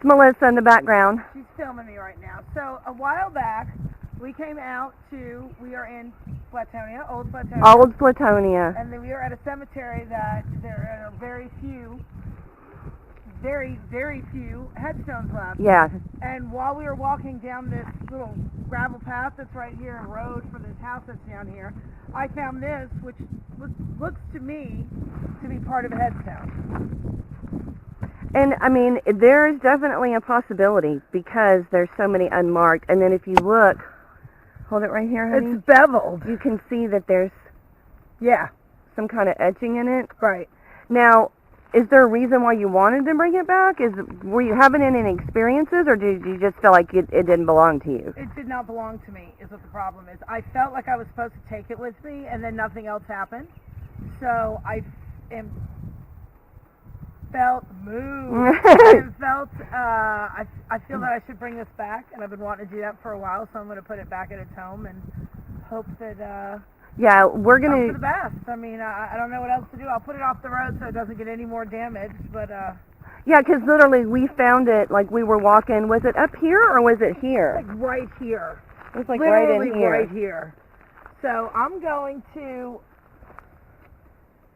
Melissa in the background. She's filming me right now. So a while back, we came out to, we are in Flatonia, Old Flatonia. Old Flatonia. And then we are at a cemetery that there are very few headstones left. Yeah. And while we were walking down this little gravel path that's right here, a road for this house that's down here, I found this, which looks to me to be part of a headstone. And, I mean, there is definitely a possibility because there's so many unmarked. And then if you look, hold it right here, honey. It's beveled. You can see that there's some kind of etching in it. Right. Now, is there a reason why you wanted to bring it back? Were you having any experiences, or did you just feel like it didn't belong to you? It did not belong to me, is what the problem is. I felt like I was supposed to take it with me, and then nothing else happened. So I felt moved. I feel that I should bring this back, and I've been wanting to do that for a while, so I'm going to put it back at its home and hope that yeah, we're going for the best. I mean, I don't know what else to do. I'll put it off the road so it doesn't get any more damage, but yeah, because literally we found it, like we were walking. Was it up here or was it here? Like right here. It was like literally right in here. Right here. So I'm going to...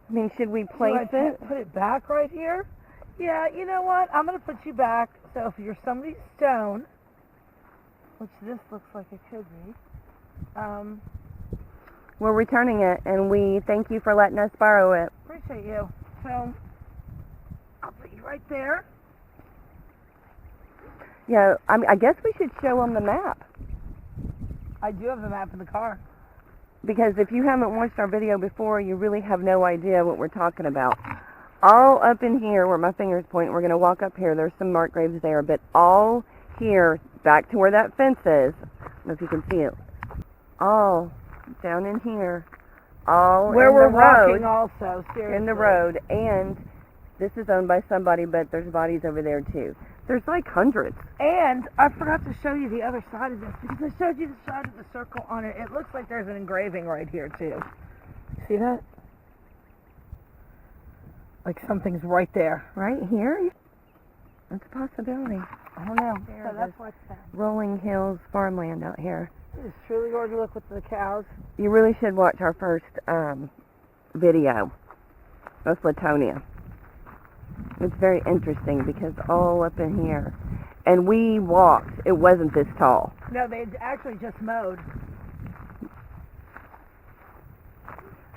I mean, should we place it? Put it back right here? Yeah, you know what? I'm going to put you back. So if you're somebody's stone, which this looks like it could be, we're returning it, and we thank you for letting us borrow it. Appreciate you. So I'll put you right there. Yeah, I guess we should show them the map. I do have the map in the car. Because if you haven't watched our video before, you really have no idea what we're talking about. All up in here where my fingers point, we're going to walk up here. There's some marked graves there, but all here, back to where that fence is, I don't know if you can see it, all down in here, all where in we're the road, walking also, seriously. in the road, and this is owned by somebody, but there's bodies over there too. There's like hundreds. And I forgot to show you the other side of this, because I showed you the side of the circle on it. It looks like there's an engraving right here too. See that? Like something's right there. Right here? That's a possibility. I don't know. There So that's what's that. Rolling hills farmland out here. It is truly gorgeous. Look with the cows. You really should watch our first video of Flatonia. It's very interesting because all up in here. And we walked. It wasn't this tall. No, they actually just mowed.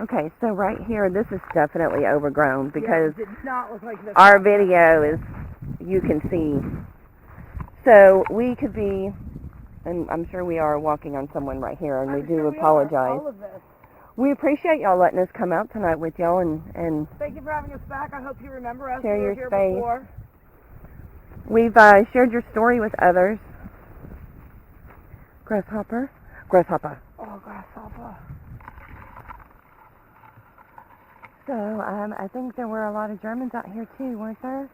Okay, so right here, this is definitely overgrown because it did not look like this. our video is, you can see. So we could be, and I'm sure we are, walking on someone right here, and we do apologize. All of this. We appreciate y'all letting us come out tonight with y'all and Thank you for having us back. I hope you remember us. Share We were your here space. before. we've shared your story with others. Grasshopper? Grasshopper. Oh, grasshopper. So, I think there were a lot of Germans out here too, weren't there?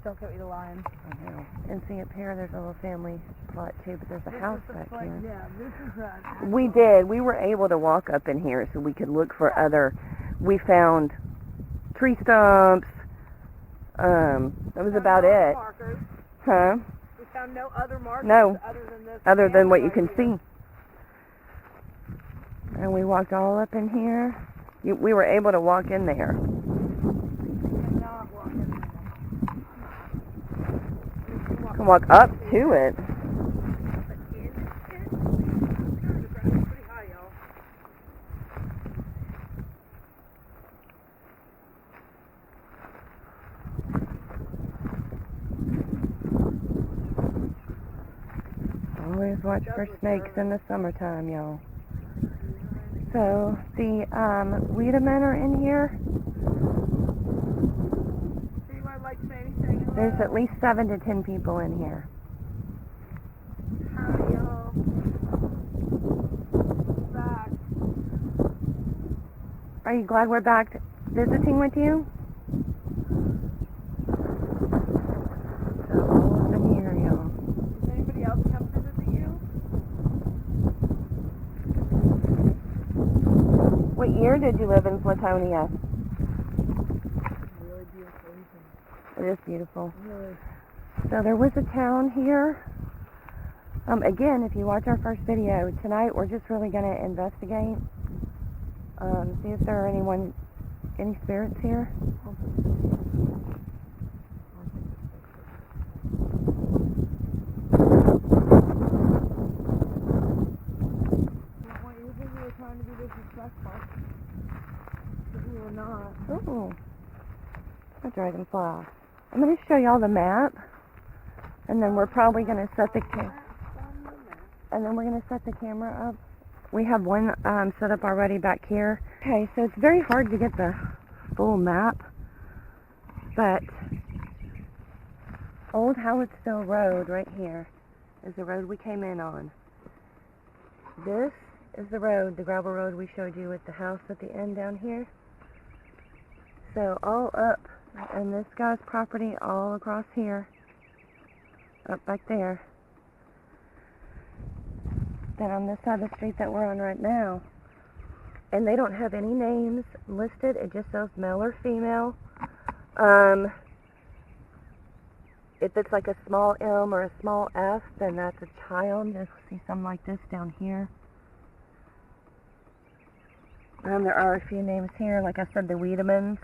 Don't get me the lion. I know. And see up here, there's a little family plot too, but there's a house back here. Yeah, this is We did. We were able to walk up in here so we could look for other. We found tree stumps. That was about it. Markers. Huh? We found no other markers No. other than this. Other than what you right can here. see. And we walked all up in here. We were able to walk in there. We cannot walk in there. You can walk up to it. Pretty high, y'all. Always watch for snakes in the summertime, y'all. So, the Wiedemann are in here. Anyone like to say anything? Hello? There's at least 7 to 10 people in here. Howdy, y'all. Back. Are you glad we're back visiting with you? So, all up in here, y'all. Does anybody else come visit you? What year did you live in Flatonia? Really beautiful. It is beautiful. Really. So there was a town here. Again, if you watch our first video, tonight we're just really going to investigate. See if there are any spirits here. Trying to be disrespectful, but we were not. Ooh, a dragonfly. I'm going to show y'all the map, and then we're probably going to set the camera up. We have one set up already back here. Okay, so it's very hard to get the full map, but Old Howardstill Road right here is the road we came in on. This is the road, the gravel road we showed you with the house at the end down here. So all up, and this guy's property all across here, up back there. Then on this side of the street that we're on right now, and they don't have any names listed, it just says male or female. If it's like a small M or a small F, then that's a child. You'll see something like this down here. There are a few names here, like I said, the Wiedemans.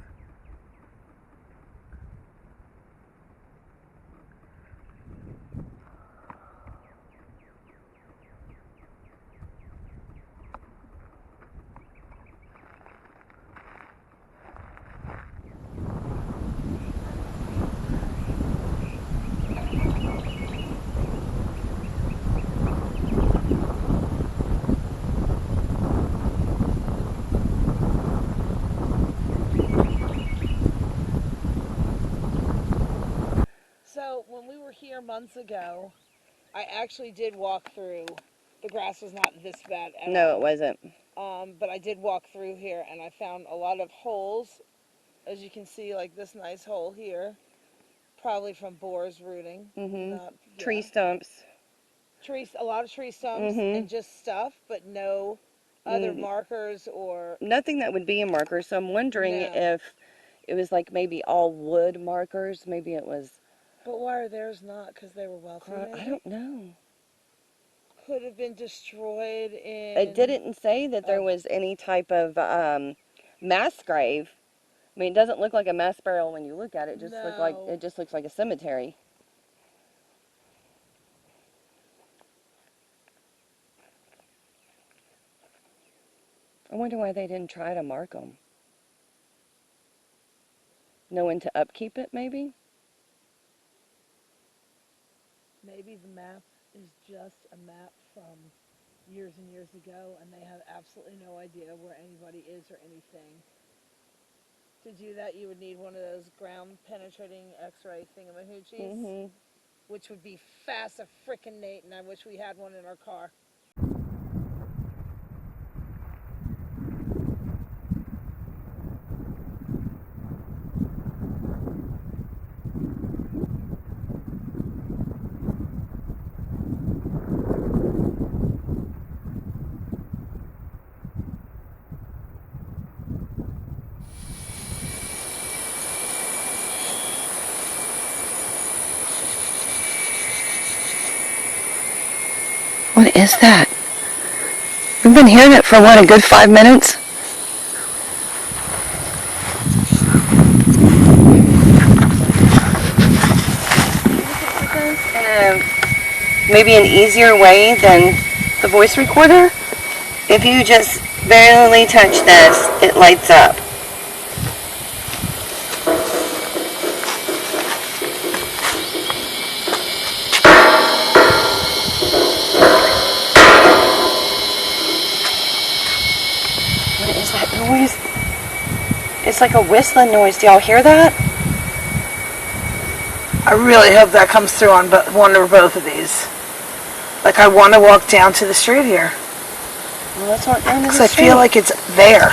So when we were here months ago, I actually did walk through. The grass was not this bad at all. No, it wasn't. But I did walk through here, and I found a lot of holes. As you can see, like this nice hole here, probably from boars rooting. Tree stumps. A lot of tree stumps and just stuff, but no other markers or... Nothing that would be a marker, so I'm wondering if it was like maybe all wood markers. Maybe it was... But why are theirs not? Because they were wealthy, maybe? I don't know. Could have been destroyed in... It didn't say that there was any type of mass grave. I mean, it doesn't look like a mass burial when you look at it. It just looks like a cemetery. I wonder why they didn't try to mark them. Knowing to upkeep it, maybe? Maybe the map is just a map from years and years ago, and they have absolutely no idea where anybody is or anything. To do that, you would need one of those ground-penetrating X-ray thingamahoochies, which would be fast as frickin' Nate, and I wish we had one in our car. What is that? We've been hearing it for, what, a good 5 minutes? Maybe an easier way than the voice recorder. If you just barely touch this, it lights up. Noise. It's like a whistling noise. Do y'all hear that? I really hope that comes through on one or both of these. Like, I want to walk down to the street here. Well, let's walk down to the street. Because I street. feel like it's there.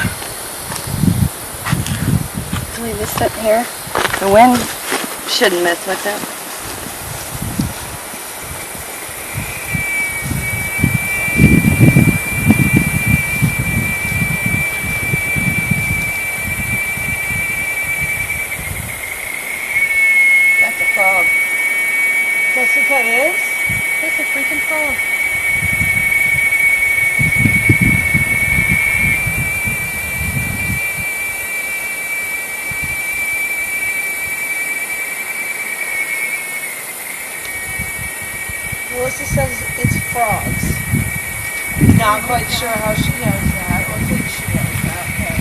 So we just sit here. The wind shouldn't mess with it. freaking frogs. Melissa says it's frogs. Not quite sure how she knows that, or thinks she knows that, but...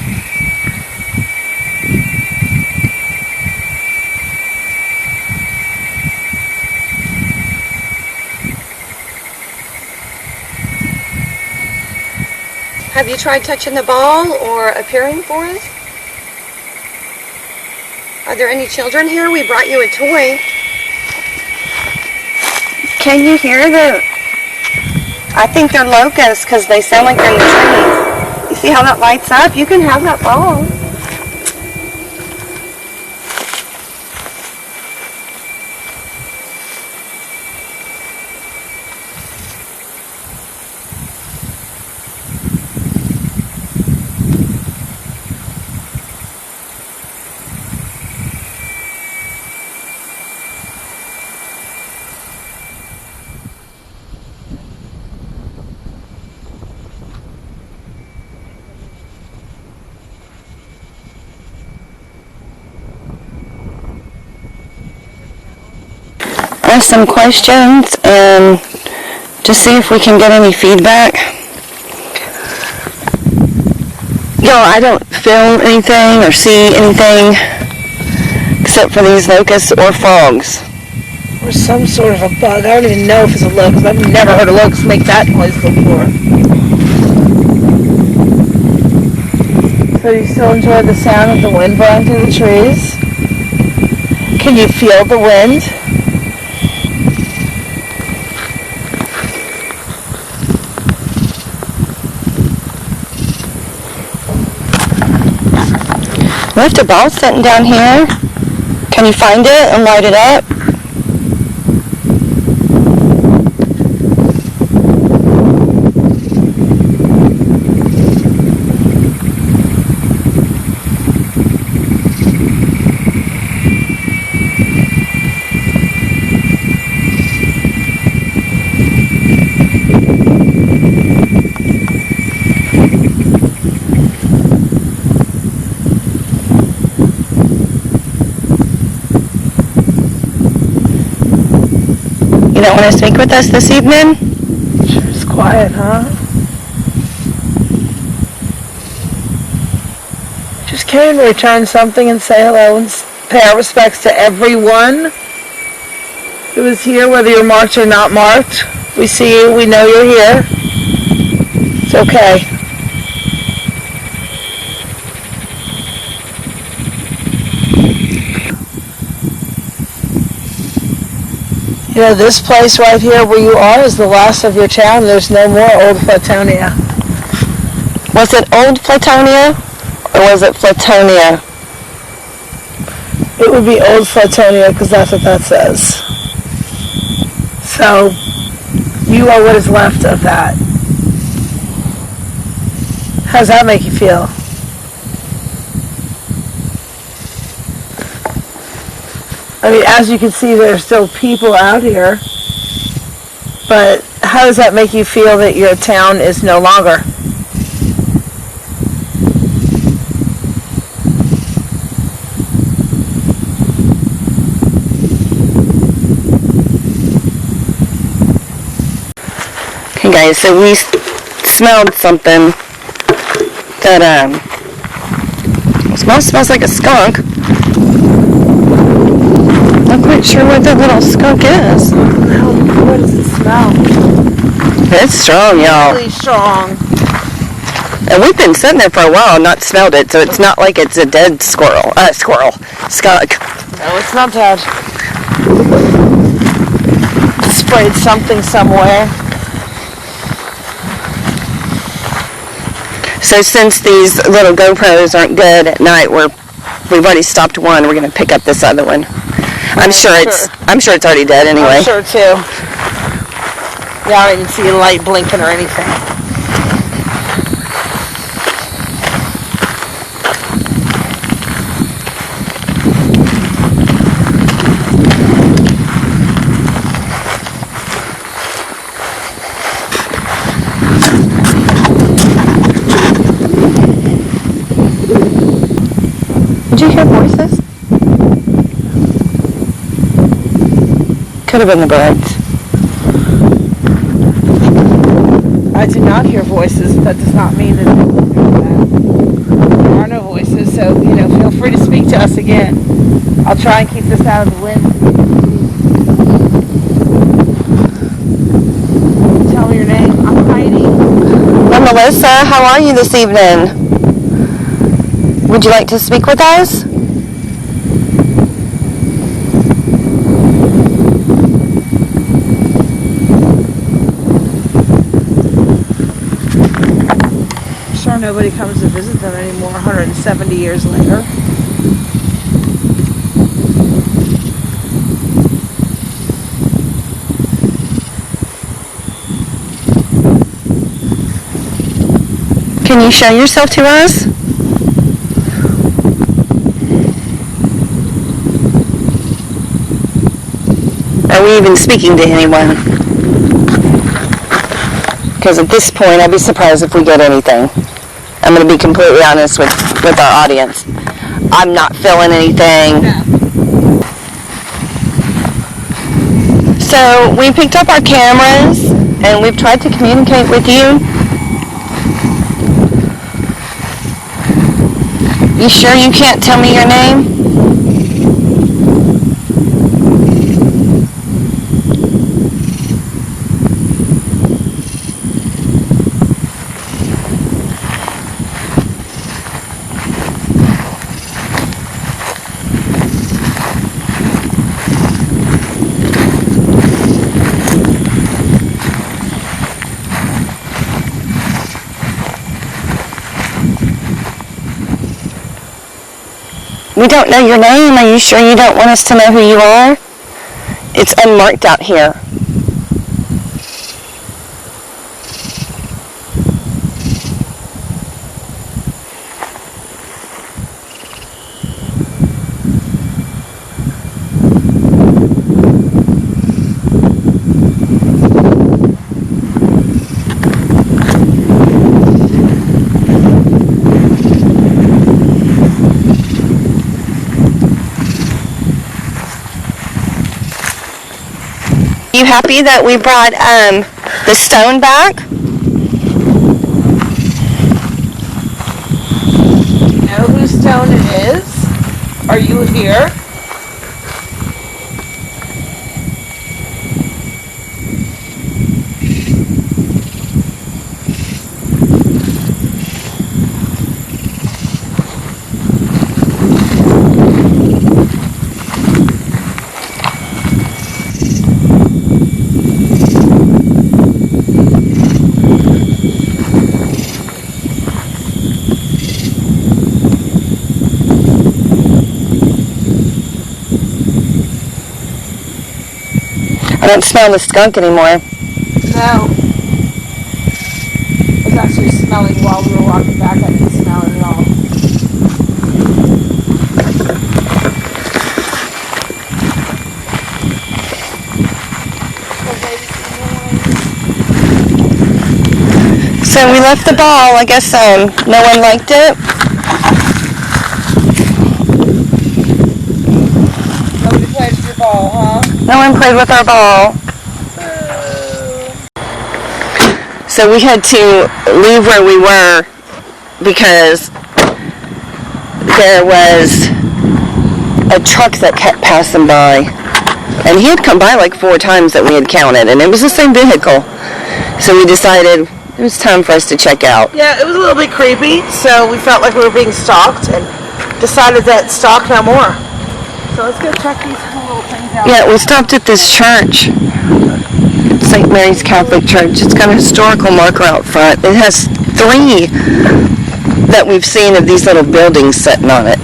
Have you tried touching the ball or appearing for us? Are there any children here? We brought you a toy. Can you hear the... I think they're locusts because they sound like they're in the trees. You see how that lights up? You can have that ball. Ask some questions and just see if we can get any feedback. Yo, I don't feel anything or see anything except for these locusts or frogs. Or some sort of a bug. I don't even know if it's a locust. I've never heard a locust make that noise before. So you still enjoy the sound of the wind blowing through the trees? Can you feel the wind? We left a ball sitting down here. Can you find it and light it up? You don't want to speak with us this evening? Sure, it's quiet, huh? Just came to return something and say hello and pay our respects to everyone who is here, whether you're marked or not marked. We see you, we know you're here. It's okay. You know, this place right here where you are is the last of your town. There's no more Old Flatonia. Was it Old Flatonia or was it Flatonia? It would be Old Flatonia because that's what that says. So, you are what is left of that. How does that make you feel? I mean, as you can see, there are still people out here, but how does that make you feel that your town is no longer? Okay guys, so we smelled something that smells like a skunk. Not quite sure what that little skunk is. What does it smell? It's strong, y'all. Really strong. And we've been sitting there for a while and not smelled it, so it's not like it's a dead skunk. No, it's not dead. Sprayed something somewhere. So since these little GoPros aren't good at night, we've already stopped one. We're gonna pick up this other one. I'm sure it's already dead anyway. I'm sure too. Yeah, I didn't see a light blinking or anything. you hear voices? Could have been the birds. I do not hear voices. That does not mean that there are no voices. So, feel free to speak to us again. I'll try and keep this out of the wind. Tell me your name. I'm Heidi. I'm Melissa. How are you this evening? Would you like to speak with us? I'm sure nobody comes to visit them anymore 170 years later. Can you show yourself to us? Are we even speaking to anyone? Because at this point, I'd be surprised if we get anything. I'm going to be completely honest with our audience. I'm not feeling anything. No. So we picked up our cameras and we've tried to communicate with you. You sure you can't tell me your name? We don't know your name. Are you sure you don't want us to know who you are? It's unmarked out here. You happy that we brought the stone back? You know whose stone it is? Are you here? I don't smell the skunk anymore. No. It was actually smelling while we were walking back. I didn't smell it at all. So we left the ball. I guess no one liked it. Nobody played with your ball, huh? No one played with our ball. So we had to leave where we were because there was a truck that kept passing by. And he had come by like 4 times that we had counted, and it was the same vehicle. So we decided it was time for us to check out. Yeah, it was a little bit creepy, so we felt like we were being stalked and decided that stalk no more. So let's go check these cool little things out. Yeah, we stopped at this church, St. Mary's Catholic Church. It's got a historical marker out front. It has 3 that we've seen of these little buildings sitting on it.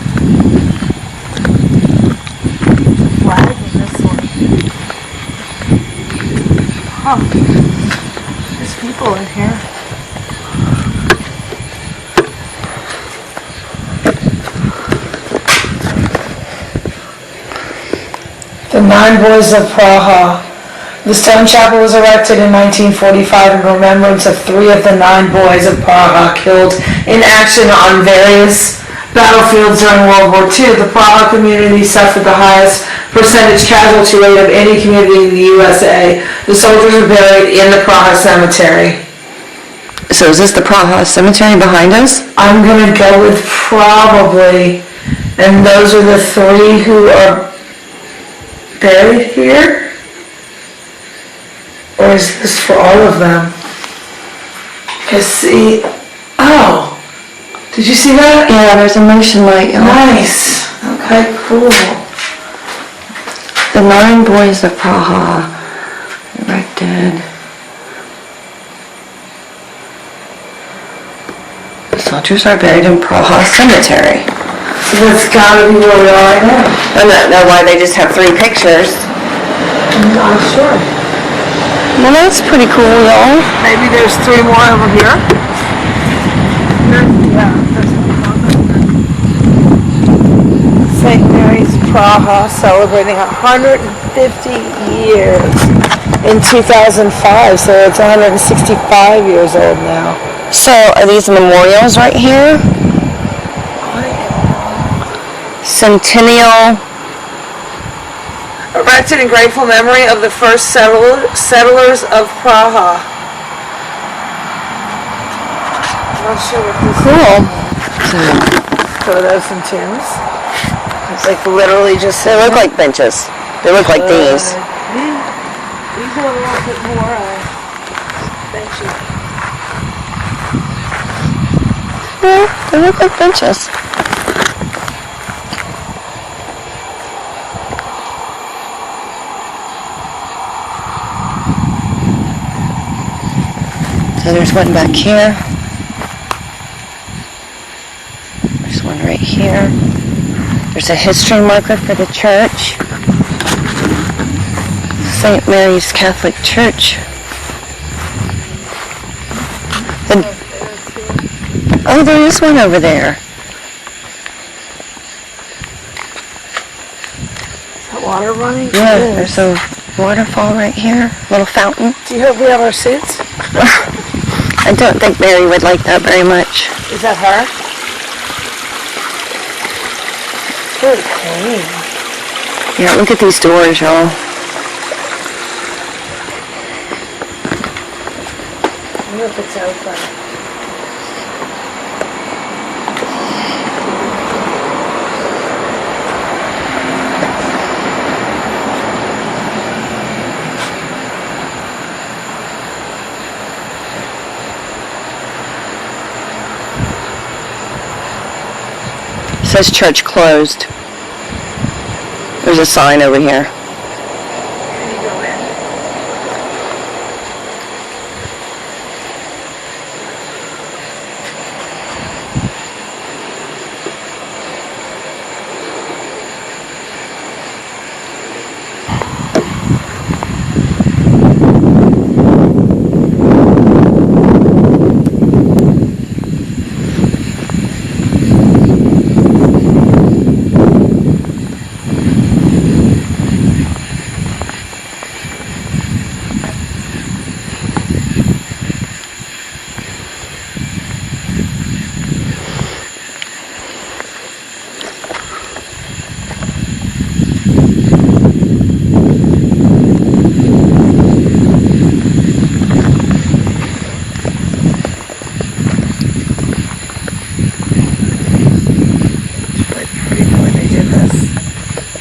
Flag in this one. Huh. There's people in here. The 9 Boys of Praha. The stone chapel was erected in 1945 in remembrance of 3 of the 9 boys of Praha killed in action on various battlefields during World War II. The Praha community suffered the highest percentage casualty rate of any community in the USA. The soldiers are buried in the Praha cemetery. So is this the Praha cemetery behind us? I'm gonna go with probably, and those are the three who are buried here? Or is this for all of them? Cause see, oh, did you see that? Yeah, there's a motion light. Nice, okay, cool. The 9 boys of Praha erected. The soldiers are buried in Praha cemetery. So that's gotta be where we are right now. I don't know why they just have 3 pictures. I'm not sure. Well, that's pretty cool, y'all. Maybe there's 3 more over here. Yeah, that's St. Mary's Praha celebrating 150 years in 2005, so it's 165 years old now. So, are these memorials right here? Centennial. Erected in grateful memory of the first settlers of Praha. I'm not sure what this Cool. photos and tombs. It's like literally just. They look like benches. They look like these. These are a little bit more benchy. Yeah, they look like benches. So there's one back here. There's one right here. There's a history marker for the church. St. Mary's Catholic Church. Oh, there is one over there. Is that water running? Yeah, there's a waterfall right here. Little fountain. Do you hope we have our suits? I don't think Mary would like that very much. Is that her? Good clean. Yeah, look at these doors, y'all. I wonder if it's open. It says church closed. There's a sign over here. Can you go in?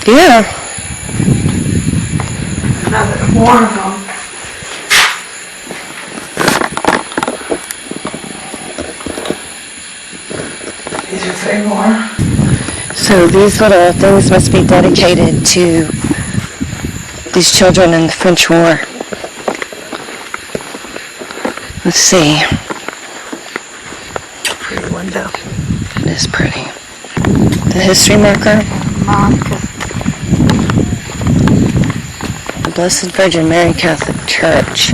Yeah. Another one of them. These are 3 more. So these little things must be dedicated to these children in the French War. Let's see. Pretty window. It is pretty. The history marker. The Blessed Virgin Mary Catholic Church.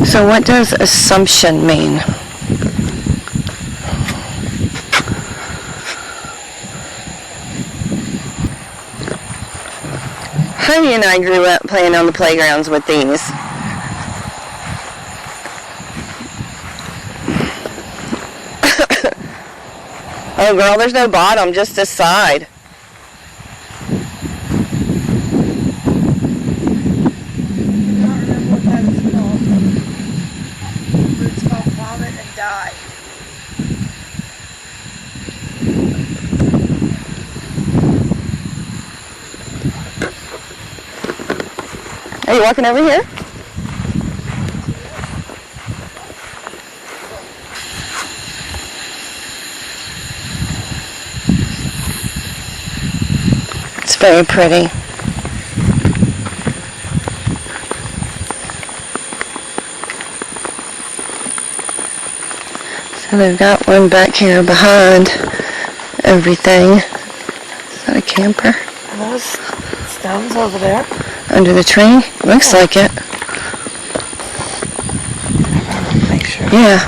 So what does Assumption mean? Honey and I grew up playing on the playgrounds with these. Oh, girl, there's no bottom, just this side. It's called Vomit and Die. Are you walking over here? It's very pretty. So they've got one back here behind everything. Is that a camper? Are those stones over there? Under the tree? Looks like it. Make sure. Yeah.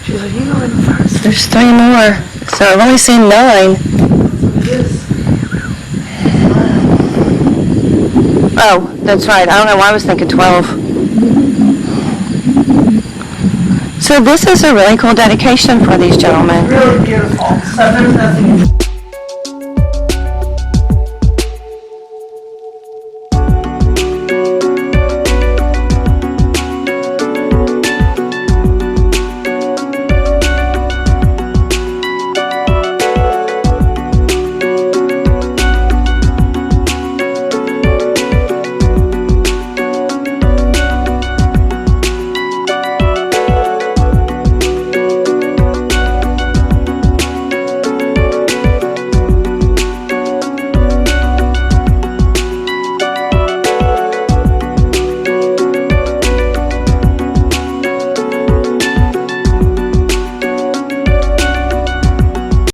She's like, you go in first. There's 3 more. So I've only seen 9. That's what it is. Oh, that's right. I don't know why I was thinking 12. So this is a really cool dedication for these gentlemen. Really beautiful. So there's nothing.